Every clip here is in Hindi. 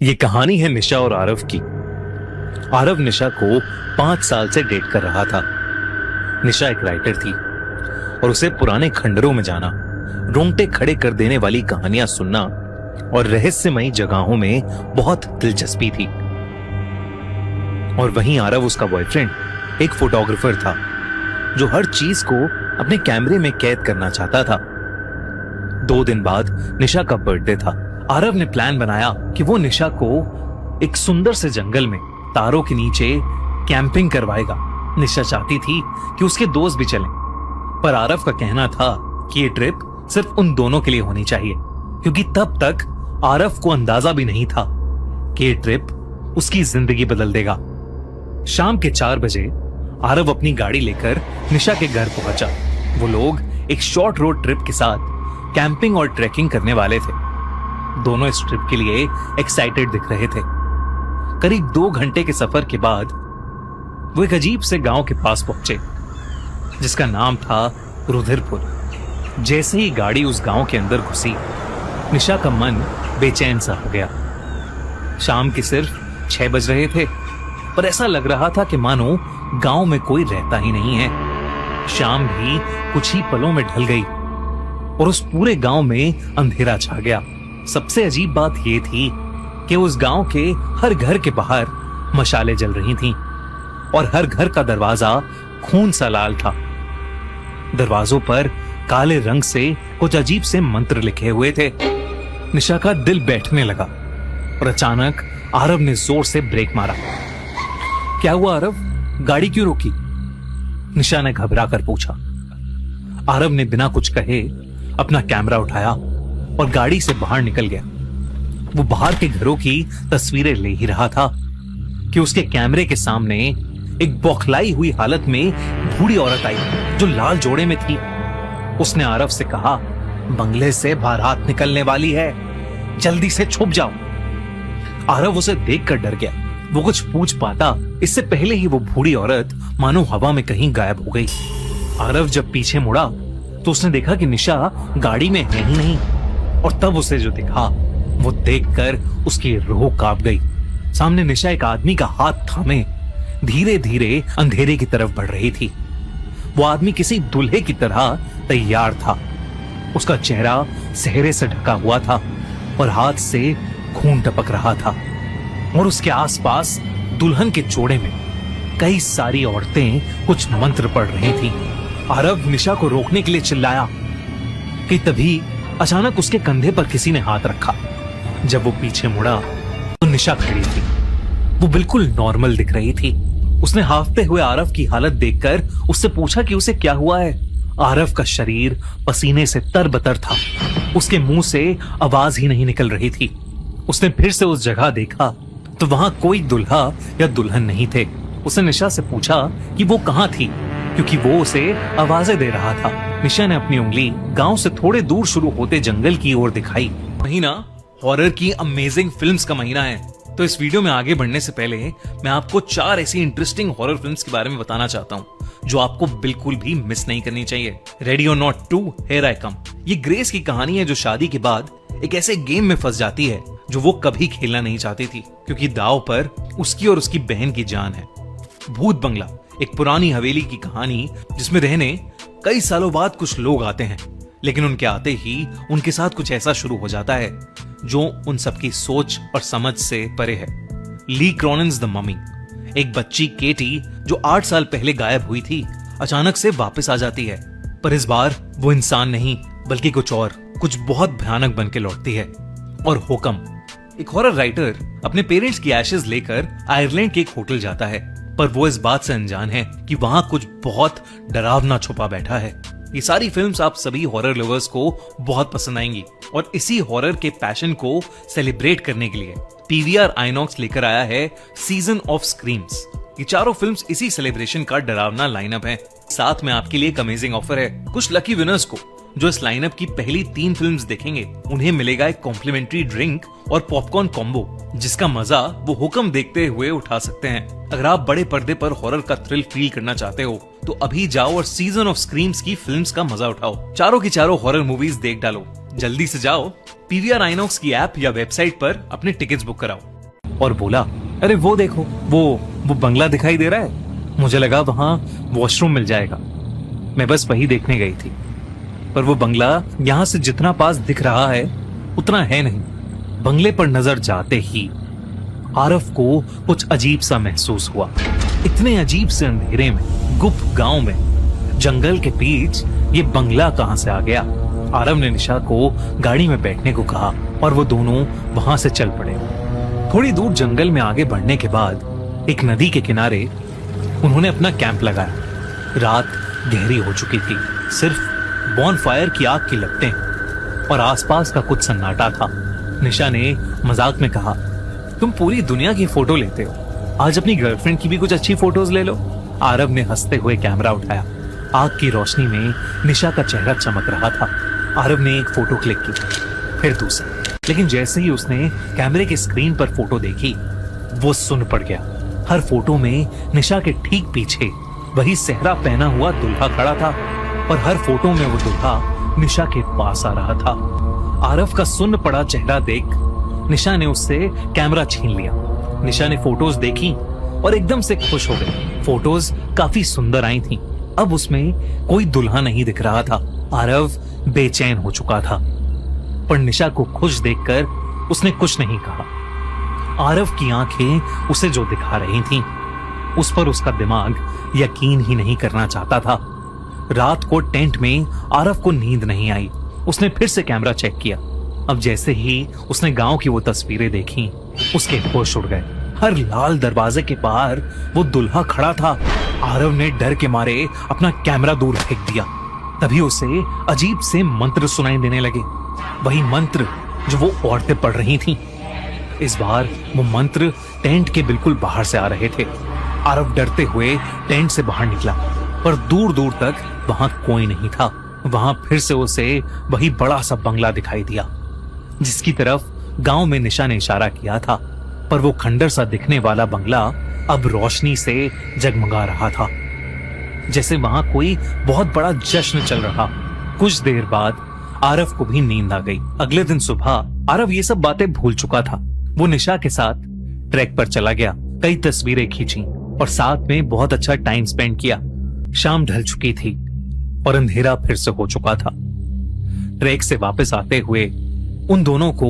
ये कहानी है निशा और आरव की। आरव निशा को 5 साल से डेट कर रहा था। निशा एक राइटर थी और उसे पुराने खंडरों में जाना, रोंगटे खड़े कर देने वाली कहानियां सुनना और रहस्यमयी जगहों में बहुत दिलचस्पी थी। और वहीं आरव, उसका बॉयफ्रेंड, एक फोटोग्राफर था जो हर चीज को अपने कैमरे में कैद करना चाहता था। 2 दिन बाद निशा का बर्थडे था। आरव ने प्लान बनाया कि वो निशा को एक सुंदर से जंगल में तारों के नीचे कैंपिंग करवाएगा। निशा चाहती थी कि उसके दोस्त भी चलें, पर आरव का कहना था कि ये ट्रिप सिर्फ उन दोनों के लिए होनी चाहिए, क्योंकि तब तक आरव को अंदाजा भी नहीं था कि ये ट्रिप उसकी जिंदगी बदल देगा। शाम के 4 बजे आरव अपनी गाड़ी लेकर निशा के घर पहुंचा। वो लोग एक शॉर्ट रोड ट्रिप के साथ कैंपिंग और ट्रैकिंग करने वाले थे। दोनों इस ट्रिप के लिए एक्साइटेड दिख रहे थे। करीब 2 घंटे के सफर के बाद वो एक अजीब से गांव के पास पहुंचे, जिसका नाम था रुधिरपुर। जैसे ही गाड़ी उस गांव के अंदर घुसी, निशा का मन बेचैन सा हो गया। शाम के सिर्फ 6 बज रहे थे, पर ऐसा लग रहा था कि मानो गांव में कोई रहता ही नहीं है। शाम भी कुछ ही पलों में ढल गई और उस पूरे गांव में अंधेरा छा गया। सबसे अजीब बात यह थी कि उस गांव के हर घर के बाहर मशालें जल रही थीं और हर घर का दरवाजा खून सा लाल था। दरवाजों पर काले रंग से कुछ अजीब से मंत्र लिखे हुए थे। निशा का दिल बैठने लगा और अचानक आरव ने जोर से ब्रेक मारा। क्या हुआ आरव, गाड़ी क्यों रोकी? निशा ने घबरा कर पूछा। आरव ने बिना कुछ कहे अपना कैमरा उठाया और गाड़ी से बाहर निकल गया। वो बाहर के घरों की तस्वीरें ले ही रहा था कि उसके कैमरे के सामने एक बौखलाई हुई हालत में बूढ़ी औरत आई जो लाल जोड़े में थी। उसने आरव से कहा, बंगले से बारात निकलने वाली है, जल्दी से छुप जाओ। आरव उसे देखकर डर गया। वो कुछ पूछ पाता इससे पहले ही वो बूढ़ी औरत मानो हवा में कहीं गायब हो गई। आरव जब पीछे मुड़ा तो उसने देखा कि निशा गाड़ी में है ही नहीं, और तब उसे जो दिखा वो देखकर उसकी रूह कांप गई। सामने निशा एक आदमी का हाथ थामे धीरे धीरे अंधेरे की तरफ बढ़ रही थी। वो आदमी किसी दूल्हे की तरह तैयार था। उसका चेहरा सेहरे से ढका हुआ था और हाथ से खून टपक रहा था, और उसके आसपास दुल्हन के जोड़े में कई सारी औरतें कुछ मंत्र पढ़ रही थीं। आरव निशा को रोकने के लिए चिल्लाया कि तभी अचानक उसके कंधे पर किसी ने हाथ रखा। जब वो पीछे मुड़ा तो निशा खड़ी थी। वो बिल्कुल नॉर्मल दिख रही थी। उसने हाफते हुए आरव की हालत देखकर उससे पूछा कि उसे क्या हुआ है। आरव का शरीर पसीने से तरबतर था। उसके मुंह से आवाज ही नहीं निकल रही थी। उसने फिर से उस जगह देखा तो वहां कोई दुल्हा या दुल्हन नहीं थे। उसने निशा से पूछा कि वो कहां थी, क्योंकि वो उसे आवाजें दे रहा था। निशा ने अपनी उंगली गांव से थोड़े दूर शुरू होते जंगल की ओर दिखाई। महीना हॉरर की अमेजिंग फिल्म्स का महीना है, तो इस वीडियो में आगे बढ़ने से पहले मैं आपको 4 ऐसी इंटरेस्टिंग हॉरर फिल्म्स के बारे में बताना चाहता हूँ जो आपको बिल्कुल भी मिस नहीं करनी चाहिए। रेडी और नॉट 2, हियर आई कम। ये ग्रेस की कहानी है जो शादी के बाद एक ऐसे गेम में फंस जाती है जो वो कभी खेलना नहीं चाहती थी, क्योंकि दांव पर उसकी और उसकी बहन की जान है। भूत बंगला एक पुरानी हवेली की कहानी जिसमें रहने कई सालों बाद कुछ लोग आते हैं, लेकिन उनके आते ही उनके साथ कुछ ऐसा शुरू हो जाता है जो उन सबकी सोच और समझ से परे है। ली क्रॉनिन्स द ममी, एक बच्ची केटी जो 8 साल पहले गायब हुई थी, अचानक से वापस आ जाती है, पर इस बार वो इंसान नहीं बल्कि कुछ बहुत भयानक बन के लौटती है। और हुक्म, एक हॉरर राइटर अपने पेरेंट्स की एशेज लेकर आयरलैंड के एक होटल जाता है, पर वो इस बात से अनजान है कि वहां कुछ बहुत डरावना छुपा बैठा है। ये सारी फिल्म्स आप सभी हॉरर लवर्स को बहुत पसंद आएंगी, और इसी हॉरर के पैशन को सेलिब्रेट करने के लिए पीवीआर आइनॉक्स लेकर आया है सीजन ऑफ स्क्रीम्स। ये चारों फिल्म्स इसी सेलिब्रेशन का डरावना लाइनअप है। साथ में आपके लिए एक अमेजिंग ऑफर है। कुछ लकी विनर्स को जो इस लाइनअप की पहली 3 फिल्म्स देखेंगे, उन्हें मिलेगा एक कॉम्प्लीमेंट्री ड्रिंक और पॉपकॉर्न कॉम्बो, जिसका मजा वो हुक्म देखते हुए उठा सकते हैं। अगर आप बड़े पर्दे पर हॉरर का थ्रिल फील करना चाहते हो तो अभी जाओ और सीजन ऑफ स्क्रीम्स की फिल्म्स का मजा उठाओ। चारों की चारों हॉरर मूवीज देख डालो। जल्दी से जाओ, पीवीआर आइनॉक्स की ऐप या वेबसाइट पर अपने टिकट्स बुक कराओ। और बोला, अरे वो देखो, वो बंगला दिखाई दे रहा है, मुझे लगा वहां वॉशरूम मिल जाएगा, मैं बस वही देखने गई थी। पर वो बंगला यहां से जितना पास दिख रहा है उतना है नहीं। बंगले पर नजर जाते ही आरव को कुछ अजीब सा महसूस हुआ। इतने अजीब से अंधेरे में, गुप्त गांव में, जंगल के बीच ये बंगला कहां से आ गया? आरव ने निशा को गाड़ी में बैठने को कहा और वो दोनों वहां से चल पड़े। थोड़ी दूर जंगल में आगे बढ़ने के बाद एक नदी के किनारे उन्होंने अपना कैंप लगाया। रात गहरी हो चुकी थी, सिर्फ बॉनफायर की आग की लपटें और आसपास का कुछ सन्नाटा था। निशा ने मजाक में कहा, तुम पूरी दुनिया की फोटो लेते हो, आज अपनी गर्लफ्रेंड की भी कुछ अच्छी फोटोज ले लो। आरव ने हंसते हुए कैमरा उठाया। आग की रोशनी में निशा का चेहरा चमक रहा था। आरव ने एक फोटो क्लिक की, फिर दूसरा, लेकिन जैसे ही उसने कैमरे की स्क्रीन पर फोटो देखी, वो सुन पड़ गया। हर फोटो में निशा के ठीक पीछे वही सेहरा पहना हुआ दूल्हा खड़ा था और हर फोटो में वो दूल्हा निशा के पास आ रहा था। आरव का सुन्न पड़ा चेहरा देख निशा ने उससे कैमरा छीन लिया। निशा ने फोटोज देखी और एकदम से खुश हो गई। फोटोज काफी सुंदर आई थीं। अब उसमें कोई दुल्हा नहीं दिख रहा था। आरव बेचैन हो चुका था, पर निशा को खुश देखकर उसने कुछ नहीं कहा। आरव की आंखें उसे जो दिखा रही थीं, उस पर उसका दिमाग यकीन ही नहीं करना चाहता था। रात को टेंट में आरव को नींद नहीं आई। उसने फिर से कैमरा चेक किया। अब जैसे ही उसने गांव की वो तस्वीरें देखी, उसके होश उड़ गए। हर लाल दरवाजे के बाहर वो दुल्हा खड़ा था। आरव ने डर के मारे अपना कैमरा दूर फेंक दिया। तभी उसे अजीब से मंत्र सुनाई देने लगे, वही मंत्र जो वो औरतें पढ़ रही थीं। इस बार वो मंत्र टेंट के बिल्कुल बाहर से आ रहे थे। आरव डरते हुए टेंट से बाहर निकला, पर दूर दूर तक वहां कोई नहीं था। वहां फिर से उसे वही बड़ा सा बंगला दिखाई दिया, जिसकी तरफ गांव में निशा ने इशारा किया था। पर वो खंडर सा दिखने वाला बंगला अब रोशनी से जगमगा रहा था, जैसे वहां कोई बहुत बड़ा जश्न चल रहा। कुछ देर बाद आरव को भी नींद आ गई। अगले दिन सुबह आरव ये सब बातें भूल चुका था। वो निशा के साथ ट्रैक पर चला गया, कई तस्वीरें खींची और साथ में बहुत अच्छा टाइम स्पेंड किया। शाम ढल चुकी थी और अंधेरा फिर से हो चुका था। ट्रैक से वापस आते हुए उन दोनों को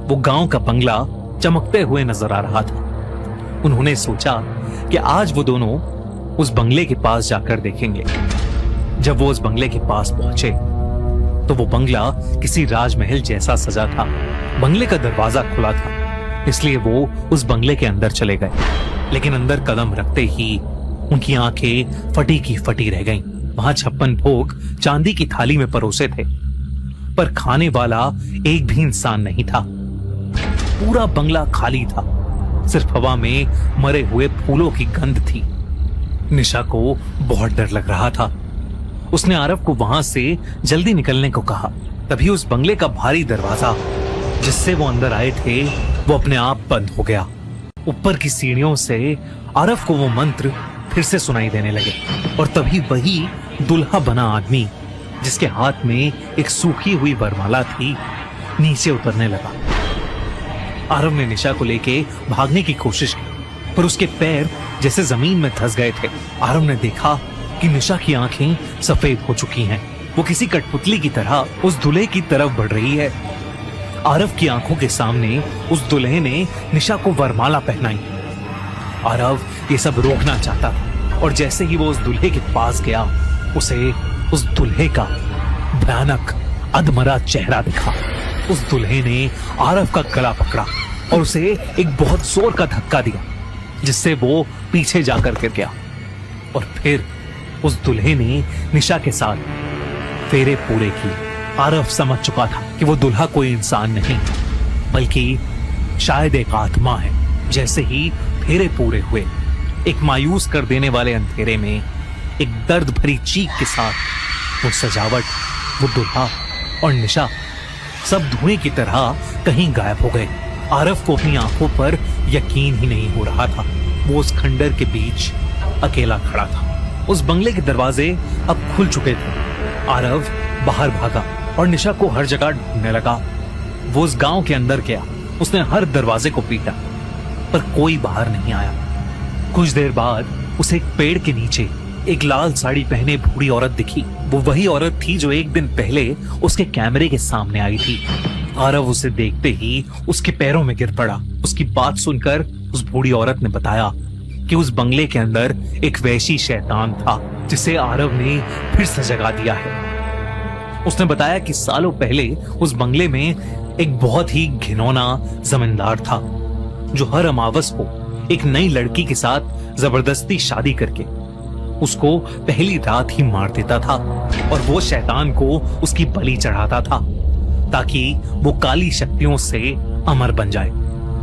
वो गांव का बंगला चमकते हुए नजर आ रहा था। उन्होंने सोचा कि आज वो दोनों उस बंगले के पास जाकर देखेंगे। जब वो उस बंगले के पास पहुंचे तो वो बंगला किसी राजमहल जैसा सजा था। बंगले का दरवाजा खुला था, इसलिए वो उस बंगले के अंदर चले गए। लेकिन अंदर कदम रखते ही उनकी आंखें फटी की फटी रह गईं। वहां 56 भोग चांदी की थाली में परोसे थे, पर खाने वाला एक भी इंसान नहीं था। पूरा बंगला खाली था, सिर्फ हवा में मरे हुए फूलों की गंध थी। निशा को बहुत डर लग रहा था। उसने आरव को वहां से जल्दी निकलने को कहा। तभी उस बंगले का भारी दरवाजा जिससे वो अंदर आए थे, वो अपने आप बंद हो गया। ऊपर की सीढ़ियों से आरव को वो मंत्र फिर से सुनाई देने लगे और तभी वही दुल्हा बना आदमी, जिसके हाथ में एक सूखी हुई वरमाला थी, नीचे उतरने लगा। आरव ने निशा को लेके भागने की कोशिश की, पर उसके पैर जैसे जमीन में धंस गए थे। आरव ने देखा कि निशा की आंखें सफेद हो चुकी हैं। वो किसी कठपुतली की तरह उस दूल्हे की तरफ बढ़ रही है। आरव की आंखों के सामने उस दूल्हे ने निशा को वरमाला पहनाई। आरव ये सब रोकना चाहता था और जैसे ही वो उस दूल्हे के पास गया, उसे उस दूल्हे का भयानक अधमरा चेहरा दिखा। उस दूल्हे ने आरव का गला पकड़ा और उसे एक बहुत जोर का धक्का दिया, जिससे वो पीछे जाकर गिर गया। और फिर उस दूल्हे ने निशा के साथ फेरे पूरे किए। आरव समझ चुका था कि वो दूल्हा कोई इंसान नहीं, बल्कि शायद एक आत्मा है। जैसे ही फेरे पूरे हुए, एक मायूस कर देने वाले अंधेरे में एक दर्द भरी चीख के साथ वो सजावट, वो दूल्हा और निशा सब धुएं की तरह कहीं गायब हो गए। आरव को अपनी आंखों पर यकीन ही नहीं हो रहा था। वो उस खंडर के बीच अकेला खड़ा था। उस बंगले के दरवाजे अब खुल चुके थे। आरव बाहर भागा और निशा को हर जगह ढूंढने लगा। वो उस गांव के अंदर गया, उसने हर दरवाजे को पीटा, पर कोई बाहर नहीं आया। कुछ देर बाद उसे एक पेड़ के नीचे एक लाल साड़ी पहने बूढ़ी औरत दिखी। वो वही औरत थी जो एक दिन पहले उसके कैमरे के सामने आई थी। आरव उसे देखते ही उसके पैरों में गिर पड़ा। उसकी बात सुनकर उस बूढ़ी औरत ने बताया कि उस बंगले के अंदर एक वैशी शैतान था जिसे आरव ने फिर से जगा दिया है। उसने बताया कि सालों पहले उस बंगले में एक बहुत ही घिनौना जमींदार था जो हर अमावस को एक नई लड़की के साथ जबरदस्ती शादी करके उसको पहली रात ही मार देता था और वो शैतान को उसकी बलि चढ़ाता था ताकि वो काली शक्तियों से अमर बन जाए।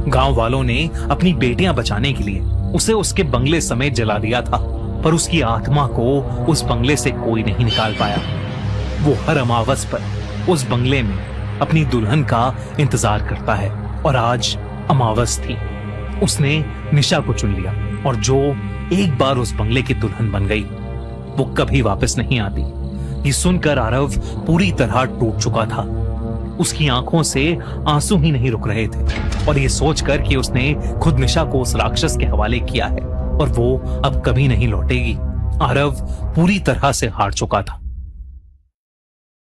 गांव वालों ने अपनी बेटियां बचाने के लिए उसे उसके बंगले समेत जला दिया था, पर उसकी आत्मा को उस बंगले से कोई नहीं निकाल पाया। वो हर अमावस पर उस बंगले में अपनी दुल्हन का इंतजार करता है और आज अमावस थी। उसने निशा को चुन लिया और जो एक बार उस बंगले की दुल्हन बन गई वो कभी वापस नहीं आती। ये सुनकर आरव पूरी तरह टूट चुका था। उसकी आंखों से आंसू ही नहीं रुक रहे थे और ये सोचकर कि उसने खुद निशा को उस राक्षस के हवाले किया है और वो अब कभी नहीं लौटेगी, आरव पूरी तरह से हार चुका था।